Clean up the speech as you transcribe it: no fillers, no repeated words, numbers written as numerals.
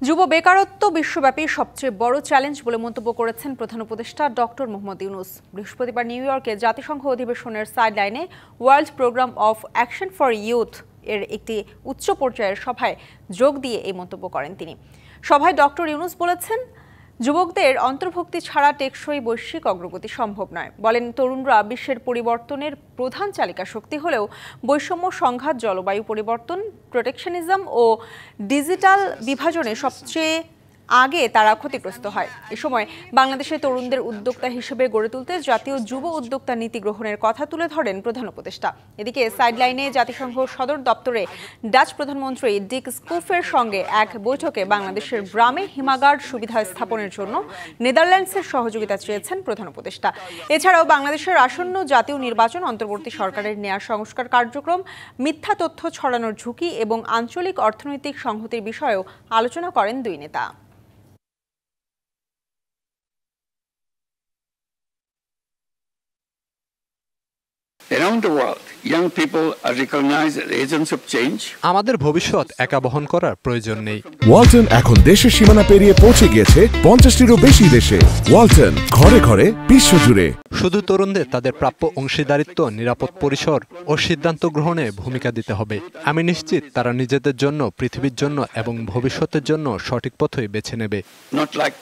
যুব বেকারত্ব বিশ্বব্যাপী সবচেয়ে বড় চ্যালেঞ্জ বলে মন্তব্য করেছেন প্রধান উপদেষ্টা ডক্টর মোহাম্মদ ইউনূস। বৃহস্পতিবার নিউ ইয়র্কে জাতিসংঘ অধিবেশনের সাইডলাইনে world programme of action for youth এর একটি উচ্চ পর্যায়ের সভায় যোগ দিয়ে এই মন্তব্য করেন তিনি। সভায় ডক্টর ইউনূস বলেছেন, যুবকদের অন্তর্ভুক্তি ছাড়া টেকসই বৈশ্বিক অগ্রগতি সম্ভব নয়। বলেন, তরুণরা বিশ্বের পরিবর্তনের প্রধান চালিকা শক্তি হলেও বৈষম্য, সংঘাত, জলবায়ু পরিবর্তন, প্রোটেকশনিজম ও ডিজিটাল বিভাজনে সবচেয়ে আগে তারা ক্ষতিগ্রস্ত হয়। এ সময় বাংলাদেশের তরুণদের উদ্যোক্তা হিসেবে গড়ে তুলতে জাতীয় যুব উদ্যোক্তা নীতি গ্রহণের কথা তুলে ধরেন প্রধান উপদেষ্টা। এদিকে সাইডলাইনে জাতিসংঘ সদর দপ্তরে ডাচ প্রধানমন্ত্রী ডিক স্কুফের সঙ্গে এক বৈঠকে বাংলাদেশের গ্রামে হিমাগার সুবিধা স্থাপনের জন্য নেদারল্যান্ডসের সহযোগিতা চেয়েছেন প্রধান উপদেষ্টা। এছাড়াও বাংলাদেশের আসন্ন জাতীয় নির্বাচন, অন্তর্বর্তী সরকারের নেয়া সংস্কার কার্যক্রম, মিথ্যা তথ্য ছড়ানোর ঝুঁকি এবং আঞ্চলিক অর্থনৈতিক সংহতির বিষয়েও আলোচনা করেন দুই নেতা। Around the world, young people are recognized as agents of change. আমাদের ভবিষ্যৎ একা বহন করার প্রয়োজন নেই। ওয়ালটন এখন দেশের সীমানা পেরিয়ে পৌঁছে গিয়েছে 50টিরও বেশি দেশে। ওয়ালটন, ঘরে ঘরে, বিশ্বজুড়ে। শুধু তরুণদের তাদের প্রাপ্য অংশীদারিত্ব, নিরাপদ পরিসর ও সিদ্ধান্ত গ্রহণে ভূমিকা দিতে হবে। আমি নিশ্চিত তারা নিজেদের জন্য, পৃথিবীর জন্য এবং ভবিষ্যতের জন্য সঠিক পথই বেছে নেবে। Not like